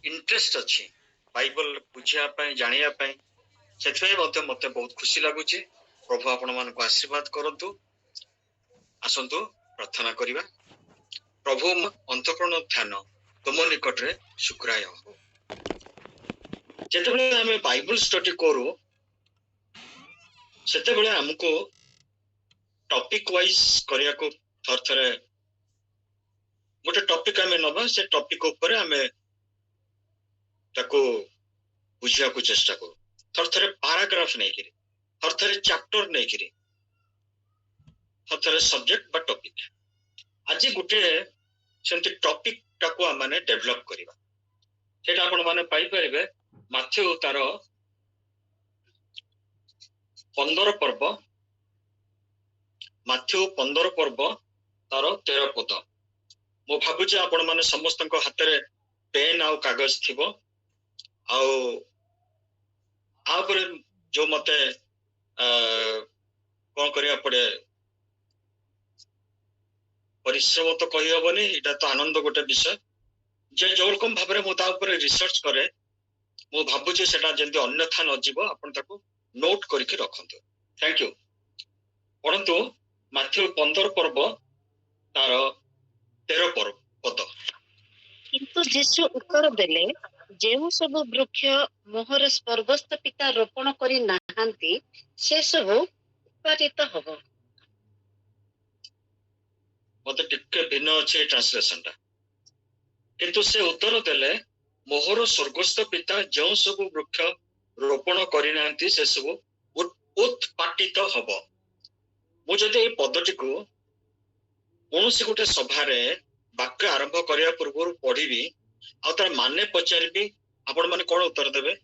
Interest अच्छी Bible बुझा जाना से मत बहुत खुशी लगुच। प्रभु आपण मान आशीर्वाद करतु। आसतु प्रार्थना करवा। प्रभु अंतःकरण ध्यान तुम निकट रे शुक्राय हो। जिते आम बाइबल स्टडी करू से आमको टॉपिक वाइज करिया को थर थरे गोटे टॉपिक आम नबा से टॉपिक ऊपर आम ताको बुझिया को चेष्टा करू। थर थरे पैराग्राफ नहीं करी, थर थरे चैप्टर नहीं करी, थर थरे सब्जेक्ट बा टॉपिक। आज गोटे सेमती टॉपिक टाको आम माने डेवलप करिवा। सेटा आपण माने पाई परिबे माथ्यू तार 15 पर्व, माथ्यू 15 पर्व तार 13 पद। मो भाबुचे आपण माने समस्त हाथ रे पेन आउ कागज थिबो। आउ आपर जो मते कौन करिया पड़े परिश्रम तो कही हबनी। एटा तो आनंद गोटे विषय जे जो रकम भाव में मुझे ऊपर रिसर्च करे मु भाबुचे सेटा जेंति अन्यथा न जीव आपण ताको नोट करके रखंतु। Thank you. परंतु माथ्यू 15 पर्व तार 13 पर्व पद। किंतु यीशु उत्तर देले, जेउ सब वृक्ष मोहर स्वर्गस्थ पिता रोपण करी नाहांती से सब उत्पादित हबो। मते टिके भिन्न अछि ट्रांसलेशन ता। किंतु से उत्तर देले, मोहर स्वर्गस्थ पिता जो सब वृक्ष रोपण करी नाहांती से सब उत्पादित हबो। मु जदि ए पदटी को कोनोसी गोटे सभा रे वाक्य आरंभ करिया पूर्व पढ़ी आ तार माने पचारि आपण माने कोन उत्तर देबे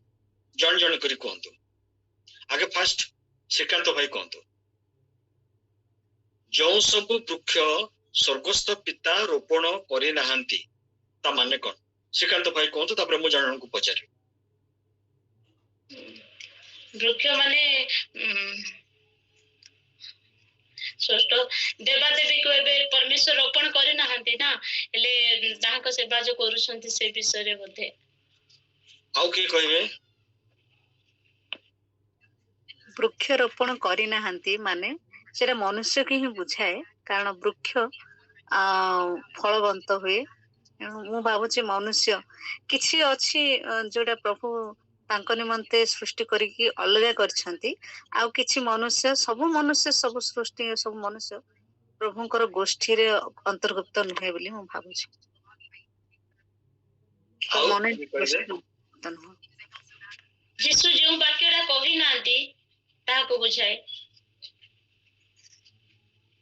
जण जण करी कहंतु। आगे फास्ट श्रीकांत भाई कहंतु। जो सब वृक्ष स्वर्गस्थ पिता रोपण करी नाहांती ता माने कोन श्रीकांत भाई कहंतु। तापर मु जण को पचारि। वृक्ष माने षष्ठ देवादेवी को एबे परमेश्वर रोपण करी नाहांती ना, हेले ताहाको सेवा जो करूछंती से विषय रे बोधे। आउ की कहबे वृक्ष रोपण करी नाहांती माने सेटा मनुष्य के ही बुझाए। कारण वृक्ष फलवंत हुए। मु भाबुची मनुष्य किछि अछि जोटा प्रभु तांको निमंते सृष्टि करिकी अलगा करछंती। आउ किछि मनुष्य सब सृष्टि सब मनुष्य प्रभुंकर गोष्ठी रे अंतर्गत नुहे बोली मु भाबुची। मने यीशु जो वाक्यटा कहि नांती ताहाको बुझाए।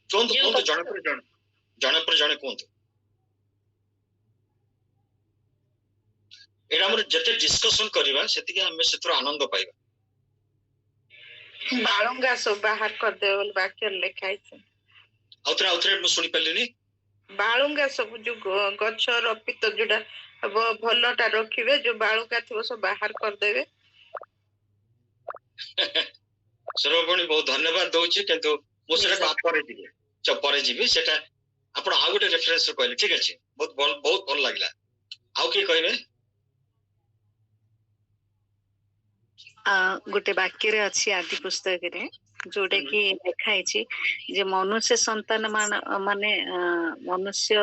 कोन जण पर जणे कोन एरा हमर जते डिस्कशन करिवा सेतिके हमें सेतर आनंद पाइबा। बाळंगा सब बाहर कर दे बोल वाक्य लिखाई छै। आउतरे मु सुनि पल्लिनी। बाळंगा सब जो गछ रपित जोडा भलटा रखिबे, जो बाळुका थिबो सब बाहर कर देबे। सर्वभणी बहुत धन्यवाद दउछि। किंतु मु सेटा पारे दिबे चपरे जीबी सेटा आपण आ गोटे रेफरेंस कहले ठीक अछि। बहुत भल लागला। आउ की कहबे गोटे वाक्य रे अछि आदि पुस्तक रे जोटे की लिखाई छी जे मनुष्य संतान माने मनुष्य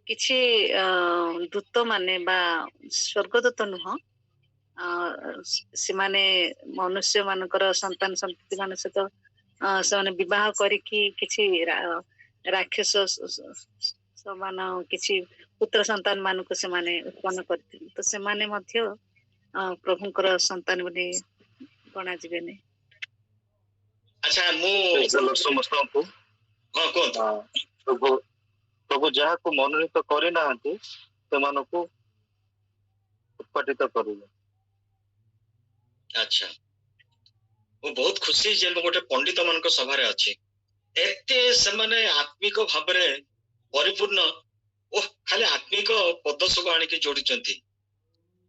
किछि दूत माने बा स्वर्गदूत नुह से माने मनुष्य मानकर संतान संतति मान सहित से विवाह करिकी किछि राक्षस समान किछि पुत्र संतान मानक से माने उत्पन्न करथिले। तो से माने मध्य प्रभुंकर संतान बने गणा जीवेने। अच्छा मु समस्त को हां को प्रभु जहा को मनोनीत करे नाहंती से मानको उत्पादित करिवे। अच्छा वो बहुत खुशी जे गोटे पंडित मान सभा रे अछि एते से माने आत्मिक भाव रे परिपूर्ण ओ खाली आत्मिक पद सब आनी के जोड़ी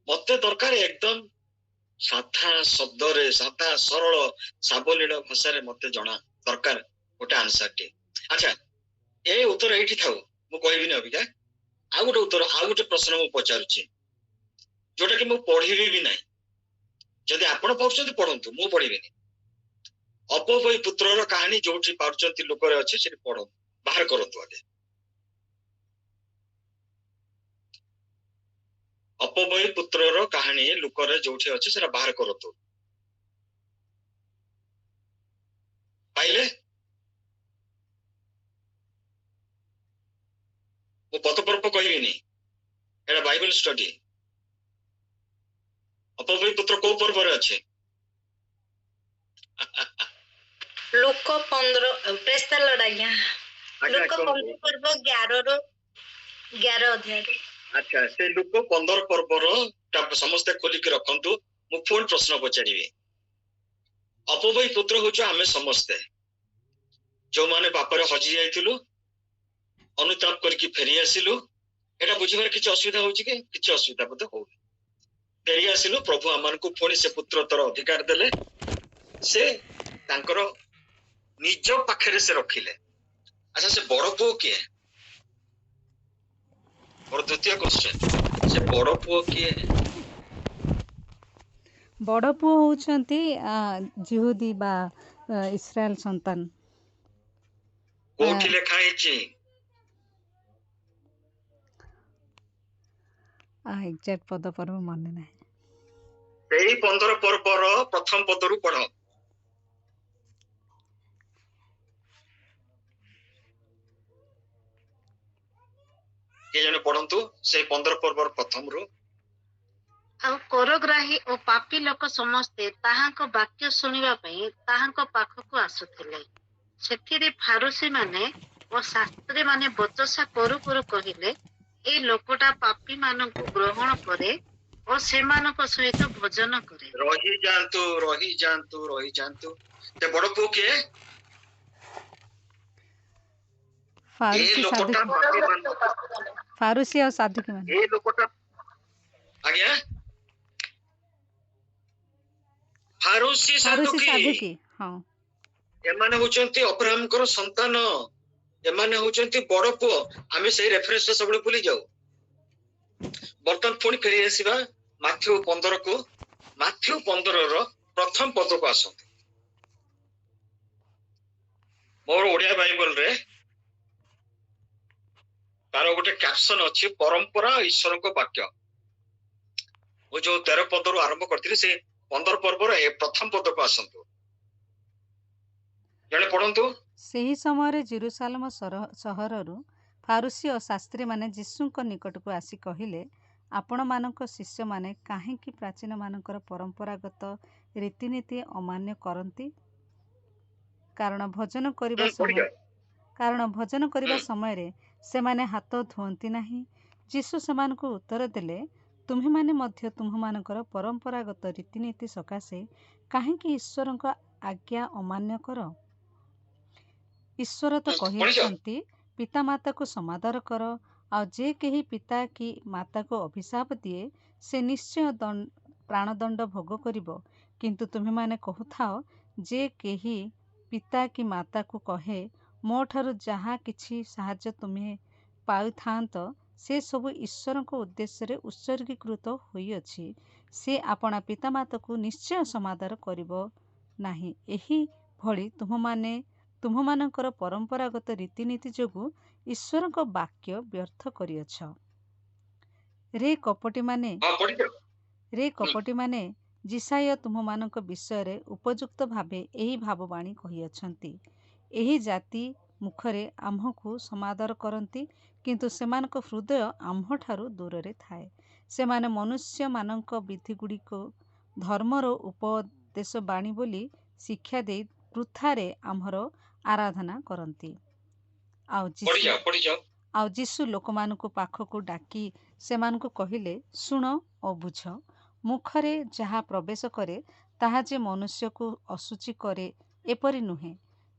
मते दरकार एकदम साधा शब्द रे साधा सरल साबलील भाषा रे मते जना दरकार गोटे आंसर टे। अच्छा ए उत्तर एठी थाउ मु कहबिनी अबिका ଆଉ ଗୋଟେ उत्तर ଆଉ ଗୋଟେ प्रश्न ମୁଁ ପଚାରୁଛି जोटा कि ମୁଁ ପଢିବି ବି ନାହିଁ ଯଦି ଆପଣ ପଢୁଛନ୍ତି ପଢନ୍ତୁ ମୁଁ ପଢିବିନି अपवय पुत्रर कहानी जोठी पारुचंती लोकरे अछि सेठी पढो बाहर करंतु आगे अपवय पुत्रर कहानी लोकरे जोठी अछि सेरा बाहर करंतु पाइले वो पतपर्प कहबिनी एटा बाइबल स्टडी अपवय पुत्र को पर्व रे अछि लोक 15 प्रेस्ता लड़ाइया लोक 15 पर्व 11 रो 11 अध्याय अच्छा से लोक 15 पर्वर समस्त खोली के रखंतु मु फोन प्रश्न पचारिबे अपवय पुत्र होचो आमे समस्ते जो माने पापर हजि जाइथिलु अनुताप करके फेरी आसिलु एटा बुझिबार किछ असुविधा होची के किछ असुविधा बद हो फेरी आसिलु प्रभु आमान को पुणी से पुत्र तर अधिकार देले से तांकर निज पाखरे से रखिले अच्छा से बड़ पुओ किए और द्वितीय क्वेश्चन से बड़ पुओ किए बड़ पुओ होउछंती जिहुदी बा इस्राएल संतान कोठी लेखा हेची एग्जैक्ट पद पर्व मने नाही सेही 15 पर्वर प्रथम पदरु पढ़ो के जने पढ़ंतु से 15 पर्वर प्रथम रु ଆଉ କରଗ୍ରାହୀ ଓ ପାପୀ ଲୋକ ସମସ୍ତେ ତାହାଙ୍କ ବାକ୍ୟ ଶୁଣିବା ପାଇଁ ତାହାଙ୍କ ପାଖକୁ ଆସୁଥିଲେ ସେଥିରେ ଫାରୁସୀ ମାନେ ଓ ଶାସ୍ତ୍ରୀ ମାନେ ବଚସା କରୁ କରୁ କହିଲେ ଏ ଲୋକଟା ପାପୀ ମାନଙ୍କୁ ଗ୍ରହଣ କରେ ଓ ସେମାନଙ୍କ ସହିତ ଭୋଜନ କରେ रही जानतु ते बड़ पुओ के फारूसी लोकटा पापी मान फारूसी और साधुकी माने ए लोकटा आज्ञा फारूसी साधुकी हां एमाने होचंती अब्राहमकर संतान एमाने होचंती बड़ पुओ आमे सेही रेफरेंस सबले भूली जाऊ बर्तन पुणी फेरी आसीबा माथ्यू 15 को माथ्यू 15 रो प्रथम पद को आसो मोर ओडिया बाइबल रे तार गोटे कैप्शन अछि परंपरा ईश्वर को वाक्य वो जो 13 पद रु आरंभ करथिले से 15 पर्वर ए प्रथम पद को आसंतु जने पढंतु ସେହି ସମୟରେ ଜେରୁସାଲେମ ସହରରୁ ଫାରୁସୀ ଓ ଶାସ୍ତ୍ରୀମାନେ ଯୀଶୁଙ୍କ ନିକଟକୁ ଆସି କହିଲେ ଆପଣମାନଙ୍କ ଶିଷ୍ୟମାନେ କାହିଁକି ପ୍ରାଚୀନମାନଙ୍କର ପରମ୍ପରାଗତ ରୀତିନୀତି ଅମାନ୍ୟ କରନ୍ତି କାରଣ ଭୋଜନ କରିବା ସମୟରେ ସେମାନେ ହାତ ଧୁଅନ୍ତି ନାହିଁ ଯୀଶୁ ସେମାନଙ୍କୁ ଉତ୍ତର ଦେଲେ ତୁମ୍ଭେମାନେ ମଧ୍ୟ ତୁମ୍ଭମାନଙ୍କର ପରମ୍ପରାଗତ ରୀତିନୀତି ସକାଶେ କାହିଁକି ଈଶ୍ୱରଙ୍କ ଆଜ୍ଞା ଅମାନ୍ୟ କର ଈଶ୍ୱର ତ କହିଛନ୍ତି ପିତାମାତାକୁ ସମାଦର କର ଆଉ ଯେ କେହି ପିତା କି ମାତାକୁ ଅଭିଶାପ ଦିଏ ସେ ନିଶ୍ଚୟ ପ୍ରାଣଦଣ୍ଡ ଭୋଗ କରିବ କିନ୍ତୁ ତୁମେମାନେ କହୁଥାଅ ଯେ କେହି ପିତା କି ମାତାକୁ କହେ ମୋ ଠାରୁ ଯାହା କିଛି ସାହାଯ୍ୟ ତୁମେ ପାଉଥାନ୍ତ ସେ ସବୁ ଈଶ୍ୱରଙ୍କ ଉଦ୍ଦେଶ୍ୟରେ ଉତ୍ସର୍ଗୀକୃତ ହୋଇଅଛି ସେ ଆପଣା ପିତାମାତାକୁ ନିଶ୍ଚୟ ସମାଦର କରିବ ନାହିଁ ଏହି ଭଳି ତୁମମାନଙ୍କର ପରମ୍ପରାଗତ ରୀତିନୀତି ଯୋଗୁଁ ଈଶ୍ୱରଙ୍କ ବାକ୍ୟ ବ୍ୟର୍ଥ କରିଅଛ ରେ କପଟିମାନେ ଯିଶାୟ ତୁମମାନଙ୍କ ବିଷୟରେ ଉପଯୁକ୍ତ ଭାବେ ଏହି ଭାବବାଣୀ କହିଅଛନ୍ତି ଏହି ଜାତି ମୁଖରେ ଆମ୍ଭକୁ ସମାଦର କରନ୍ତି କିନ୍ତୁ ସେମାନଙ୍କ ହୃଦୟ ଆମ୍ଭଠାରୁ ଦୂରରେ ଥାଏ ସେମାନେ ମନୁଷ୍ୟମାନଙ୍କ ବିଧିଗୁଡ଼ିକୁ ଧର୍ମର ଉପଦେଶ ବାଣୀ ବୋଲି ଶିକ୍ଷା ଦେଇ ବୃଥାରେ ଆମ୍ଭର ଆରାଧନା କରନ୍ତି ଆଉ ଯୀଶୁ ଲୋକମାନଙ୍କୁ ପାଖକୁ ଡାକି ସେମାନଙ୍କୁ କହିଲେ ଶୁଣ ଓ ବୁଝ ମୁଖରେ ଯାହା ପ୍ରବେଶ କରେ ତାହା ଯେ ମନୁଷ୍ୟକୁ ଅଶୁଚି କରେ ଏପରି ନୁହେଁ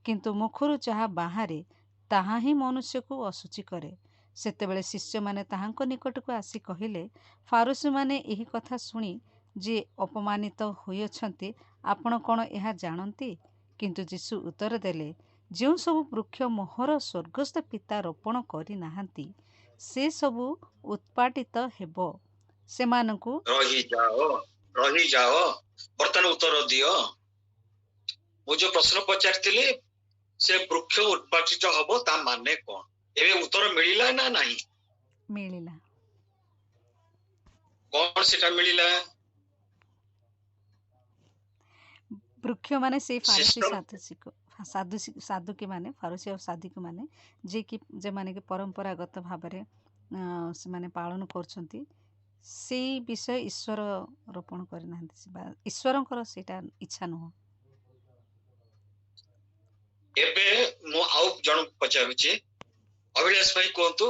କିନ୍ତୁ ମୁଖରୁ ଯାହା ବାହାରେ ତାହା ହିଁ ମନୁଷ୍ୟକୁ ଅଶୁଚି କରେ ସେତେବେଳେ ଶିଷ୍ୟମାନେ ତାହାଙ୍କ ନିକଟକୁ ଆସି କହିଲେ ଫାରୁସୀମାନେ ଏହି କଥା ଶୁଣି ଯେ ଅପମାନିତ ହୋଇଅଛନ୍ତି ଆପଣ କ'ଣ ଏହା ଜାଣନ୍ତି କିନ୍ତୁ ଯୀଶୁ ଉତ୍ତର ଦେଲେ ଯେଉଁ ସବୁ ବୃକ୍ଷ ମୋହର ସ୍ୱର୍ଗସ୍ଥ ପିତା ରୋପଣ କରିନାହାନ୍ତି ସେ ସବୁ ଉତ୍ପାଟିତ ହେବ। ସେମାନଙ୍କୁ ରହିଯାଅ। ବର୍ତ୍ତମାନ ଉତ୍ତର ଦିଅ। ମୁଁ ଯୋଉ ପ୍ରଶ୍ନ ପଚାରିଥିଲି ସେ ବୃକ୍ଷ ଉତ୍ପାଟିତ ହବ ତା ମାନେ କଣ? ଏବେ ଉତ୍ତର ମିଳିଲା ନା ନାହିଁ? ମିଳିଲା। କଣ ସେଟା ମିଳିଲା? ବୃକ୍ଷ ମାନେ ସେଇ ଫାରୁସୀ ସିଷ୍ଟମ ସାଧୁକି ମାନେ, ଫାରୁସୀ ଆଉ ସାଧୁକି ମାନେ ଯେମାନେ କି ପରମ୍ପରାଗତ ଭାବରେ ସେମାନେ ପାଳନ କରୁଛନ୍ତି, ସେଇ ବିଷୟ ଈଶ୍ୱର ରୋପଣ କରିନାହାନ୍ତି ବା ଈଶ୍ୱରଙ୍କର ସେଇଟା ଇଚ୍ଛା ନୁହଁ। ଏବେ ମୁଁ ଆଉ ଜଣକୁ ପଚାରୁଛି, ଅଭିଳାଷ ଭାଇ କୁହନ୍ତୁ,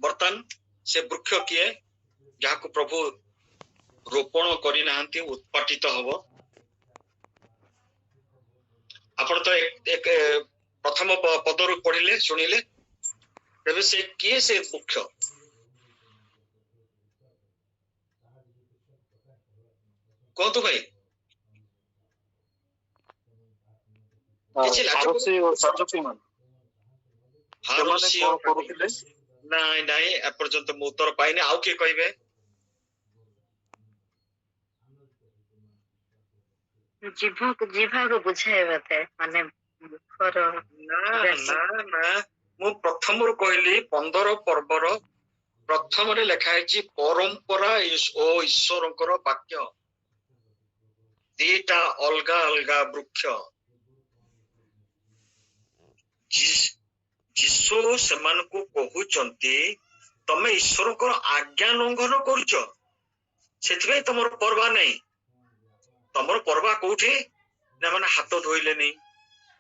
ବର୍ତ୍ତମାନ ସେ ବୃକ୍ଷ କିଏ ଯାହାକୁ ପ୍ରଭୁ ରୋପଣ କରିନାହାନ୍ତି ଉତ୍ପାଟିତ ହବ? ଆପଣ ତ ପ୍ରଥମ ପଦରୁ ପଢିଲେ, ଶୁଣିଲେ, ତେବେ ସେ କିଏ ସେ ବୃକ୍ଷ? କୁହନ୍ତୁ ଭାଇ। ନାଇଁ ଏପର୍ଯ୍ୟନ୍ତ ମୁଁ ଉତ୍ତର ପାଇନି। ଆଉ କିଏ କହିବେ? ଜିଭାକୁ ବୁଝାଇବା ମାନେ ନା ମୁଁ ପ୍ରଥମରୁ କହିଲି 15 ପର୍ବର ପ୍ରଥମରେ ଲେଖା ହେଇଛି ପରମ୍ପରା ଓ ଈଶ୍ୱରଙ୍କର ବାକ୍ୟ। ଦିଟା ଅଲଗା ଅଲଗା ବୃକ୍ଷ। ଯୀଶୁ ସେମାନଙ୍କୁ କହୁଛନ୍ତି ତମେ ଈଶ୍ୱରଙ୍କର ଆଜ୍ଞା ଲଙ୍ଘନ କରୁଛ, ସେଥିପାଇଁ ତମର ପର୍ବା ନାହିଁ। ତମର ପର୍ବା କୋଉଠି? ଏମାନେ ହାତ ଧୋଇଲେନି,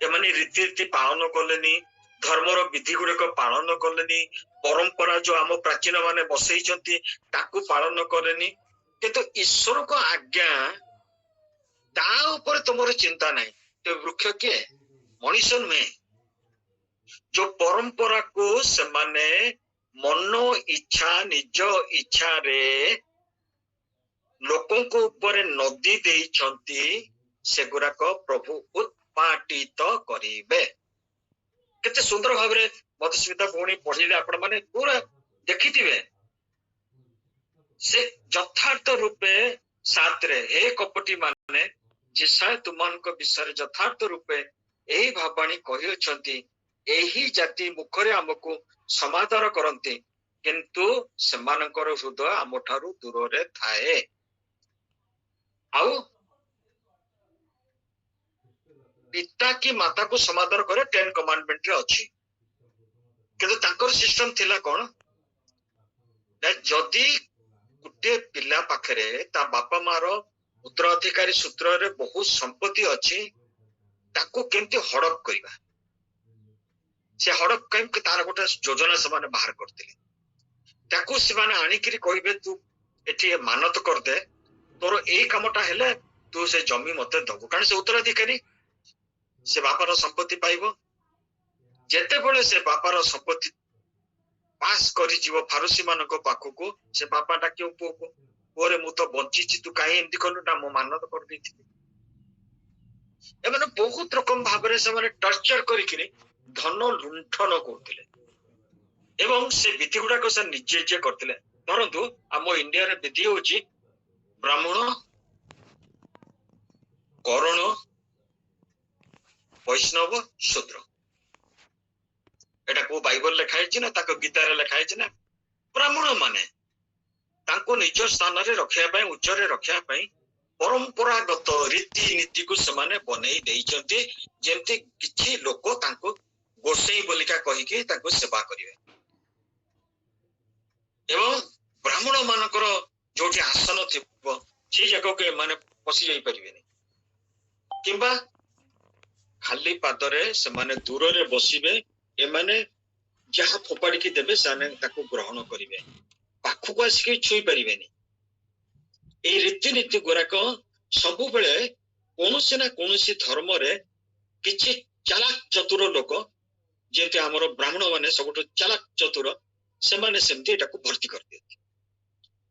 ଏମାନେ ରୀତି ପାଳନ କଲେନି, ଧର୍ମର ବିଧି ଗୁଡିକ ପାଳନ କଲେନି, ପରମ୍ପରା ଯୋଉ ଆମ ପ୍ରାଚୀନ ମାନେ ବସେଇଛନ୍ତି ତାକୁ ପାଳନ କଲେନି। କିନ୍ତୁ ଈଶ୍ୱରଙ୍କ ଆଜ୍ଞା ତା ଉପରେ ତମର ଚିନ୍ତା ନାହିଁ। ତ ବୃକ୍ଷ କିଏ? ମଣିଷ ନୁହେଁ। ଯୋଉ ପରମ୍ପରାକୁ ସେମାନେ ମନ ଇଚ୍ଛା ନିଜ ଇଚ୍ଛାରେ ଲୋକଙ୍କ ଉପରେ ନଦୀ ଦେଇଛନ୍ତି, ସେଗୁଡାକ ପ୍ରଭୁ ଉତ୍ପାଟିତ କରିବେ। କେତେ ସୁନ୍ଦର ଭାବରେ ମଧୁସ୍ମିତା ଭଉଣୀ ପଢିଲେ, ଆପଣ ମାନେ ପୁରା ଦେଖିଥିବେ। ସେ ଯଥାର୍ଥ ରୂପେ 7ରେ, ହେ କପଟି ମାନେ ଯିଶାୟ ତୁମମାନଙ୍କ ବିଷୟରେ ଯଥାର୍ଥ ରୂପେ ଏହି ଭାବାଣୀ କହିଅଛନ୍ତି, ଏହି ଜାତି ମୁଖରେ ଆମକୁ ସମାଦର କରନ୍ତି, କିନ୍ତୁ ସେମାନଙ୍କର ହୃଦୟ ଆମଠାରୁ ଦୂରରେ ଥାଏ। ଆଉ ପିତା କି ମାତାକୁ ସମାଦର କରେ 10 କମାଣ୍ଡମେଣ୍ଟରେ ଅଛି। କିନ୍ତୁ ତାଙ୍କର ସିଷ୍ଟମ ଥିଲା କଣ? ଯଦି ଗୋଟେ ପିଲା ପାଖରେ ତା ବାପା ମାର ଉତ୍ତରାଧିକାରୀ ସୂତ୍ରରେ ବହୁତ ସମ୍ପତ୍ତି ଅଛି, ତାକୁ କେମିତି ହଡପ କରିବା, ସେ ହଡପ କେମିତି, ତାର ଗୋଟେ ଯୋଜନା ସେମାନେ ବାହାର କରିଥିଲେ। ତାକୁ ସେମାନେ ଆଣିକିରି କହିବେ ତୁ ଏଠି ମାନତ କରିଦେ, ତୋର ଏଇ କାମଟା ହେଲେ ତୁ ସେ ଜମି ମତେ ଦବୁ, କାରଣ ସେ ଉତ୍ତରାଧିକାରୀ, ସେ ବାପାର ସମ୍ପତ୍ତି ପାଇବ। ଯେତେବେଳେ ସେ ବାପାର ସମ୍ପତ୍ତି ପାସ୍ କରିଯିବ ଫାରୁସୀ ମାନଙ୍କ ପାଖକୁ, ସେ ବାପା ଡାକିବ ପୁଅକୁ, ପୁଅରେ ମୁଁ ତ ବଞ୍ଚିଛି, ତୁ କାହିଁ ଏମିତି କଲୁ? ନା ମୁଁ ମାନତ କରିଦେଇଥିଲି। ଏମାନେ ବହୁତ ରକମ ଭାବରେ ସେମାନେ ଟର୍ଚର କରିକିରି ଧନ ଲୁଣ୍ଠନ କରୁଥିଲେ, ଏବଂ ସେ ବିଧି ଗୁଡାକ ସେ ନିଜେ କରିଥିଲେ। ଧରନ୍ତୁ ଆମ ଇଣ୍ଡିଆରେ ବିଧି ହଉଛି ବ୍ରାହ୍ମଣ, କରଣ, ବୈଷ୍ଣବ, ଶୂଦ୍ର। ଏଟା କୋଉ ବାଇବଲ ଲେଖା ହେଇଛି ନା ତାଙ୍କ ଗୀତାରେ ଲେଖା ହେଇଛି ନା? ବ୍ରାହ୍ମଣ ମାନେ ତାଙ୍କୁ ନିଜ ସ୍ଥାନରେ ରଖିବା ପାଇଁ, ଉଚ୍ଚରେ ରଖିବା ପାଇଁ ପରମ୍ପରାଗତ ରୀତିନୀତିକୁ ସେମାନେ ବନେଇ ଦେଇଛନ୍ତି, ଯେମିତି କିଛି ଲୋକ ତାଙ୍କୁ ଗୋସେଇ ବୋଲିକା କହିକି ତାଙ୍କୁ ସେବା କରିବେ। ଏବଂ ବ୍ରାହ୍ମଣ ମାନଙ୍କର ଯୋଉଠି ଆସନ ଥିବ ସେଇ ଜାଗାକୁ ଏମାନେ ପଶି ଯାଇ ପାରିବେନି, କିମ୍ବା ଖାଲି ପାଦରେ ସେମାନେ ଦୂରରେ ବସିବେ। ଏମାନେ ଯାହା ଫୋପାଡ଼ିକି ଦେବେ ସେମାନେ ତାକୁ ଗ୍ରହଣ କରିବେ, ପାଖକୁ ଆସିକି ଛୁଇଁ ପାରିବେନି। ଏଇ ରୀତିନୀତି ଗୁଡାକ ସବୁବେଳେ କୌଣସି ନା କୌଣସି ଧର୍ମରେ କିଛି ଚାଲାକ ଚତୁର ଲୋକ, ଯେମିତି ଆମର ବ୍ରାହ୍ମଣ ମାନେ ସବୁଠୁ ଚାଲାକ ଚତୁର, ସେମାନେ ସେମିତି ଏଟାକୁ ଭର୍ତ୍ତି କରିଦିଅନ୍ତି,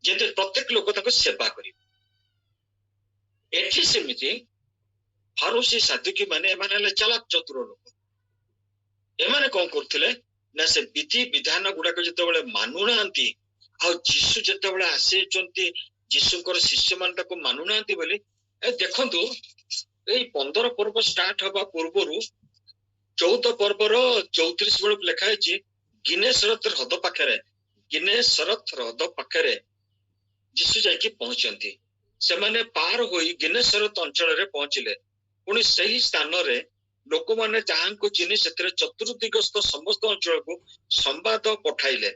ଯେମିତି ପ୍ରତ୍ୟେକ ଲୋକ ତାକୁ ସେବା କରିବେ। ଏଠି ସେମିତି ଫାରୁସୀ ସାଧୁକୀ ମାନେ, ଏମାନେ ହେଲେ ଚାଲାକ ଚତୁର ଲୋକ। ଏମାନେ କଣ କରୁଥିଲେ ना से विधि विधान गुड़ाक जिते मानुना आ जीशु जिते आसी जीशुकर शिष्य मान मानुना बोली देखु ये 15 पर्व स्टार्ट हवा पूर्वर 14 पर्वर 34 बेलू लिखाई गिनेशरथ हृद पाखे गिनेशरथ हृद पाखे जीशु जाकि पहुंचती से माने पार होई गिनेशरथ अंचल रे पहुंचले पुणी सही स्थान रे लोक माने जहां चिन्ह से चतुर्दिगस्त समस्त अंचल को संवाद पठाइले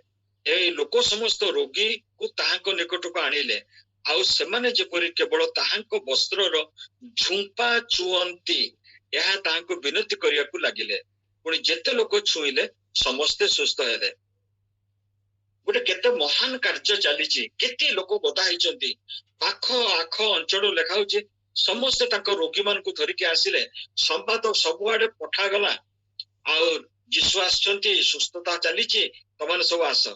ए लोक समस्त रोगी को ताहां निकट को आनिले आउ सेमाने जेपरि केवल ताहां वस्त्र झुंपा छुअंती यह ताहां विनती करिया को लागिले पुणी जेते लोक छुईले समस्ते सुस्थ हेले गोटे केते महान कार्य चली केते लोक बधा होती पाख आख अंचल लेखा समस्ते रोगी मान को धरिकी आसिले संवाद सबुआडे पठागला आउ जीशु आसचंती सुस्थता चली तमाने सब आस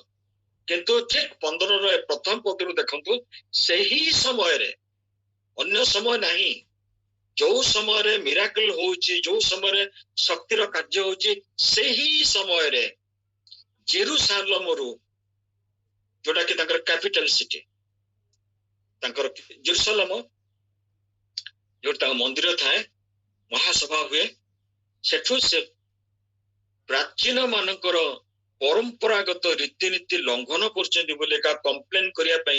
किंतु ठीक 15 प्रथम पदरु देखंतु सही समय रे अन्य समय नहीं जो समय रे मिराकल होउची जो समय रे शक्तिर कार्य होउची सही समय रे जेरूशलेम रु जोटा कि कैपिटल सिटी जेरूशलेम जो मंदिर थाए महासभा हुए सेठू से प्राचीन मानकर परंपरागत रीतिनीति लंघन कर कंप्लेन करने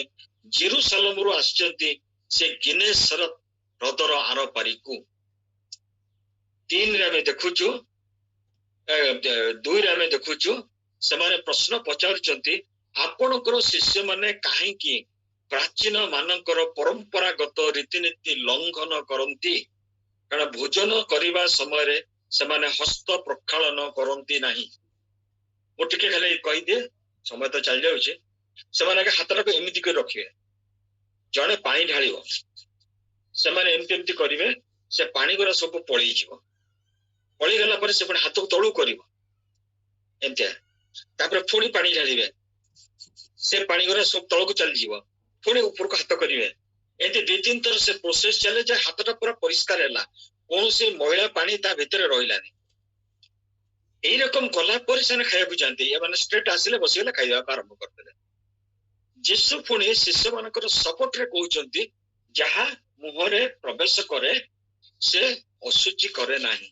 जेरूशलेम रु आसचंती से गिनेशरथ हृदर आर पारी को 3 रे देखुचु 2 रे देखुचु से माने प्रश्न पचारुचंती आपणकर शिष्य माने काहेकि प्राचीन मानकर परंपरागत रीतिनीति लंघन करती कारण भोजन करने समय से माने हस्त प्रक्षालन करती नहीं वो टिके खाली कहीदे समय तो चल जाऊे से हाथ टाक एमती कर रखिए जड़े पानी ढाल से एमती करेंगे से पानी गुरा सब पलि गला से हाथ को तलू कर पुणी पानी ढालिबे से पानी गुरा सब तल को चली पुणी ऊपर को हाथ करेंगे एमती 2-3 थर से प्रोसेस चले जे हाथटा पूरा परिष्कार है कौन से मैला पानी ता भितर रहिलानी यही रकम कला पर से खाया जाती ये स्ट्रेट आसिले बसीगले खाଇବା आरंभ करते जीशु पुणी शिष्य मानकर सपोर्ट रे कहउचंती जहा मुहरे प्रवेश करे से अशुचि करे नाही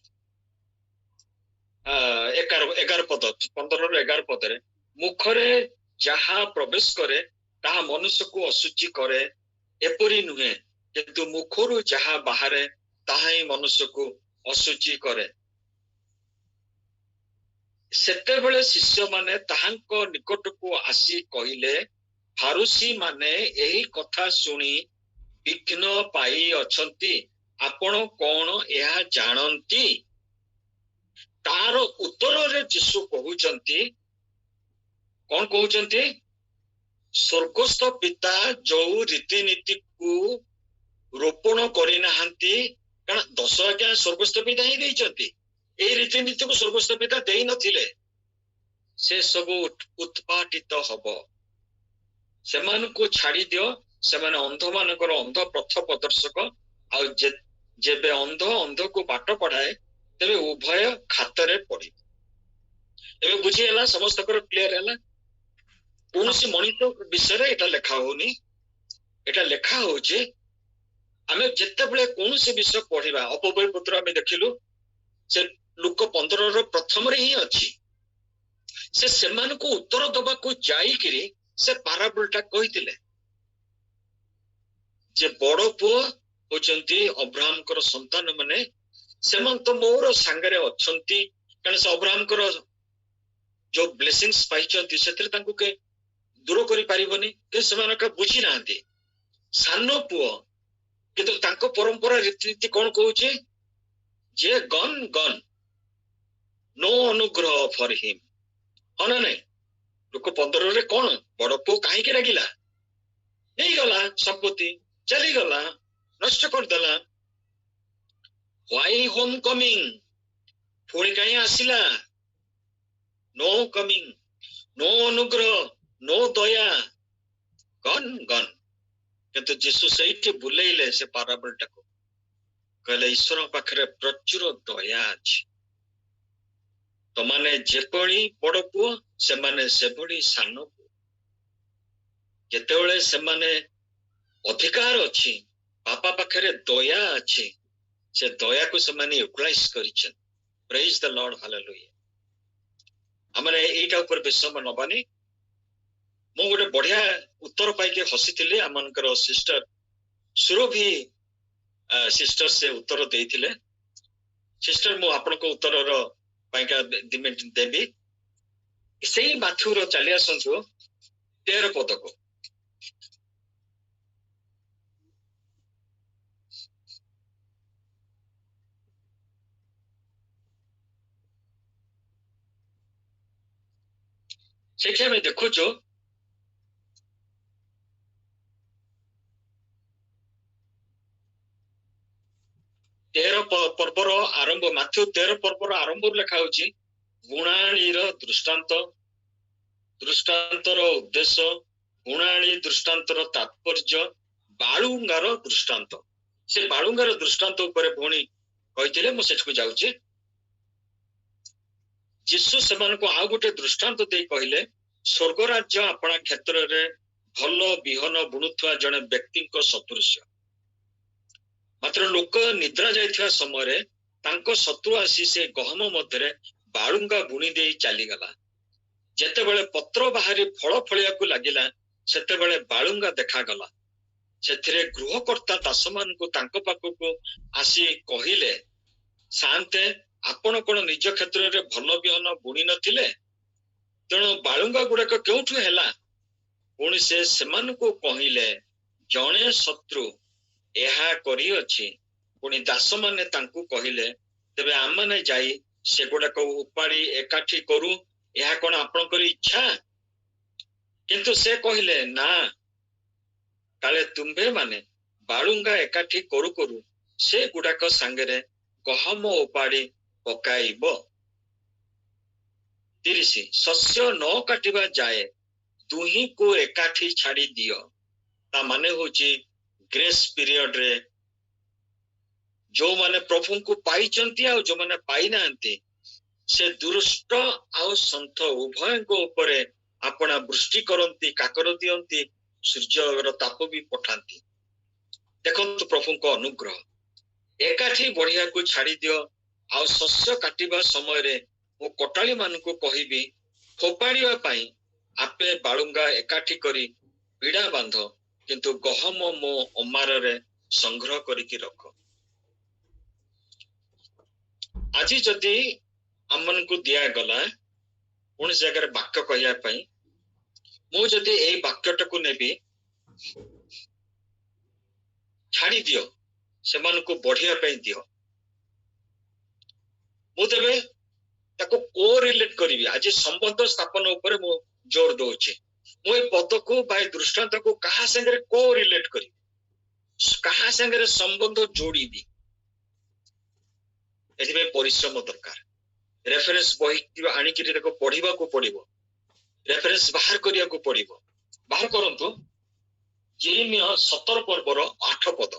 11 पद 15-11 पद रे मुखरे जहा प्रवेश करे ताहा मनुष्य को अशुचि करे एपरि नुहे किंतु मुखरु जहा बाहरे ताहा ही मनुष्य को अशुचि करे सेते बेले शिष्य माने ताहांको निकट को आसी कहिले फारुसी माने एही कथा सुनी विघ्न पाई अछंती आपण कौन यह जानती तार उत्तर रे यीशु कहउचंती कौन कहउचंती स्वर्गस्थ पिता जो रीतिनीति को रोपण करि नाहंती कारण 10 आज्ञा स्वर्गस्थ पिता ही देइचंती ए रीतिनीति को स्वर्गस्थ पिता देई नथिले से सब उत्पाटित हब सेमान को छाड़ी दियो सेमाने अंध मानकर अंध पथ प्रदर्शक आ जेबे अंध अंध को बाट पढ़ाए तेबे उभय खातरे पड़ी एबे बुझी हला समस्त क्लियर हला कौनसी मनिष विषय एटा लेखा होनी एटा लेखा होचे आमे जत्ते बेले कौनसी विषय पढ़िबा अपव्यय पत्र आमे देखिलु से लुक 15 रो प्रथम रे ही अछि से सेमान को उत्तर दबा को जाई किरी से पाराबलटा कहितिले जे बड़ पुओ होचंती अब्राहम कर संतान माने सेमान तो मोर संगरे अछंती कारण से अब्राहम कर जो ब्लेसिंग्स पाइचंती सेतिर तांको के दूर करि पारिबनी के सेमान का बुझी नांती सानो पुओ किंतु तांको परंपरा रीतिनीति कोन कहउचे जे गन गन नो अनुग्रह फॉर हिम हना नहीं लोक 15 रे कौन बड़ पु कहीं के रागिला नहीं गला संपत्ति चली गला नष्ट कर देला व्हाई होम कमिंग पुणी कहीं आसिला नो कमिंग नो अनुग्रह नो दया गन गन किंतु जीशु सही बुलेइले से पाराबलटा को कहले ईश्वर पाखरे प्रचुर दया अछि ତମାନେ ଯେପରି ବଡ଼ ପୁଅ ସେମାନେ ସେଭଳି ସାନ ପୁଅ। ଯେତେବେଳେ ସେମାନେ ଅଧିକାର ଅଛି, ବାପା ପାଖରେ ଦୟା ଅଛି, ସେ ଦୟାକୁ ସେମାନେ ୟୁଟିଲାଇଜ କରିଛନ୍ତି। ପ୍ରେଜ ଦ ଲର୍ଡ, ହାଲେଲୁୟା। ଆମେ ଏଇଟା ଉପରେ ବିଷମ ନବାନି। ମୁଁ ଗୋଟେ ବଢିଆ ଉତ୍ତର ପାଇକି ହସିଥିଲି। ଆମଙ୍କର ସିଷ୍ଟର ସୁରଭି ସିଷ୍ଟର ସେ ଉତ୍ତର ଦେଇଥିଲେ। ସିଷ୍ଟର ମୁଁ ଆପଣଙ୍କ ଉତ୍ତରର ପାଇକା 2 ମିନିଟ୍ ଦେବି। ସେଇ ମାଥ୍ୟୁର ଚାଲି ଆସନ୍ତୁ 13 ପଦକୁ। ସେଠି ଆମେ ଦେଖୁଛୁ ପର୍ବର ଆରମ୍ଭ, ମାଥ୍ୟୁ 13 ପର୍ବର ଆରମ୍ଭରୁ ଲେଖା ହଉଛି ଗୁଣାଳୀର ଦୃଷ୍ଟାନ୍ତ, ଦୃଷ୍ଟାନ୍ତର ଉଦ୍ଦେଶ୍ୟ, ଗୁଣାଳୀ ଦୃଷ୍ଟାନ୍ତର ତାତ୍ପର୍ଯ୍ୟ, ବାଳୁଙ୍ଗାର ଦୃଷ୍ଟାନ୍ତ। ସେ ବାଳୁଙ୍ଗାର ଦୃଷ୍ଟାନ୍ତ ଉପରେ ଭଉଣୀ କହିଥିଲେ, ମୁଁ ସେଠିକୁ ଯାଉଛି। ଯୀଶୁ ସେମାନଙ୍କୁ ଆଉ ଗୋଟେ ଦୃଷ୍ଟାନ୍ତ ଦେଇ କହିଲେ, ସ୍ୱର୍ଗ ରାଜ୍ୟ ଆପଣା କ୍ଷେତ୍ରରେ ଭଲ ବିହନ ବୁଣୁଥିବା ଜଣେ ବ୍ୟକ୍ତିଙ୍କ ସଦୃଶ୍ୟ। ମାତ୍ର ଲୋକ ନିଦ୍ରା ଯାଇଥିବା ସମୟରେ ତାଙ୍କ ଶତ୍ରୁ ଆସି ସେ ଗହମ ମଧ୍ୟରେ ବାଳୁଙ୍ଗା ବୁଣି ଦେଇ ଚାଲିଗଲା। ଯେତେବେଳେ ପତ୍ର ବାହାରି ଫଳ ଫଳିବାକୁ ଲାଗିଲା, ସେତେବେଳେ ବାଳୁଙ୍ଗା ଦେଖାଗଲା। ସେଥିରେ ଗୃହକର୍ତ୍ତା ଦାସମାନଙ୍କୁ ତାଙ୍କ ପାଖକୁ ଆସି କହିଲେ, ସାନ୍ତେ, ଆପଣ କଣ ନିଜ କ୍ଷେତ୍ରରେ ଭଲ ବିହନ ବୁଣି ନଥିଲେ? ତେଣୁ ବାଳୁଙ୍ଗା ଗୁଡାକ କେଉଁଠୁ ହେଲା? ପୁଣି ସେ ସେମାନଙ୍କୁ କହିଲେ, ଜଣେ ଶତ୍ରୁ ଏହା କରିଅଛି। ପୁଣି ଦାସମାନେ ତାଙ୍କୁ କହିଲେ, ତେବେ ଆମମାନେ ଯାଇ ସେଗୁଡାକ ଉପାଡ଼ି ଏକାଠି କରୁ, ଏହା କଣ ଆପଣଙ୍କର ଇଚ୍ଛା? କିନ୍ତୁ ସେ କହିଲେ, ନା, କାଳେ ତୁମ୍ଭେ ମାନେ ବାଳୁଙ୍ଗା ଏକାଠି କରୁ କରୁ ସେଗୁଡାକ ସାଙ୍ଗରେ ଗହମ ଉପାଡ଼ି ପକାଇବ। 30 ଶସ୍ୟ ନ କାଟିବା ଯାଏ ଦୁହିଁକୁ ଏକାଠି ଛାଡ଼ି ଦିଅ। ତା ମାନେ ହଉଛି ଗ୍ରେସ୍ ପିରିୟଡରେ ଯୋଉମାନେ ପ୍ରଭୁଙ୍କୁ ପାଇଛନ୍ତି ଆଉ ଯୋଉମାନେ ପାଇନାହାନ୍ତି, ସେ ଦୁଷ୍ଟ ଆଉ ସନ୍ଥ ଉଭୟଙ୍କ ଉପରେ ଆପଣା ବୃଷ୍ଟି କରନ୍ତି, କାକର ଦିଅନ୍ତି, ସୂର୍ଯ୍ୟର ତାପ ବି ପଠାନ୍ତି। ଦେଖନ୍ତୁ ପ୍ରଭୁଙ୍କ ଅନୁଗ୍ରହ। ଏକାଠି ବଢିବାକୁ ଛାଡ଼ି ଦିଅ। ଆଉ ଶସ୍ୟ କାଟିବା ସମୟରେ ମୁଁ କଟାଳି ମାନଙ୍କୁ କହିବି, ଫୋପାଡ଼ିବା ପାଇଁ ଆପେ ବାଳୁଙ୍ଗା ଏକାଠି କରି ପିଡ଼ା ବାନ୍ଧ, କିନ୍ତୁ ଗହମ ମୋ ଅମାରରେ ସଂଗ୍ରହ କରିକି ରଖ। ଆଜି ଯଦି ଆମମାନଙ୍କୁ ଦିଆଗଲା କୌଣସି ଜାଗାରେ ବାକ୍ୟ କହିବା ପାଇଁ, ମୁଁ ଯଦି ଏଇ ବାକ୍ୟଟାକୁ ନେବି, ଛାଡ଼ି ଦିଅ, ସେମାନଙ୍କୁ ବଢିବା ପାଇଁ ଦିଅ, ମୁଁ ତେବେ ତାକୁ କୋରିଲେଟ କରିବି। ଆଜି ସମ୍ବନ୍ଧ ସ୍ଥାପନ ଉପରେ ମୁଁ ଜୋର ଦଉଛି। ମୁଁ ଏଇ ପଦକୁ ବା ଏଇ ଦୃଷ୍ଟାନ୍ତକୁ କାହା ସାଙ୍ଗରେ କୋରିଲେଟ କରିବି, କାହା ସାଙ୍ଗରେ ସମ୍ବନ୍ଧ ଯୋଡ଼ିବି, ଏଥିପାଇଁ ପରିଶ୍ରମ ଦରକାର। ରେଫରେନ୍ସ ବହି ଆଣିକିରି ତାକୁ ପଢିବାକୁ ପଡିବ, ରେଫରେନ୍ସ ବାହାର କରିବାକୁ ପଡିବ। ବାହାର କରନ୍ତୁ ଜେରେମିୟ 17 ପର୍ବର 8 ପଦ।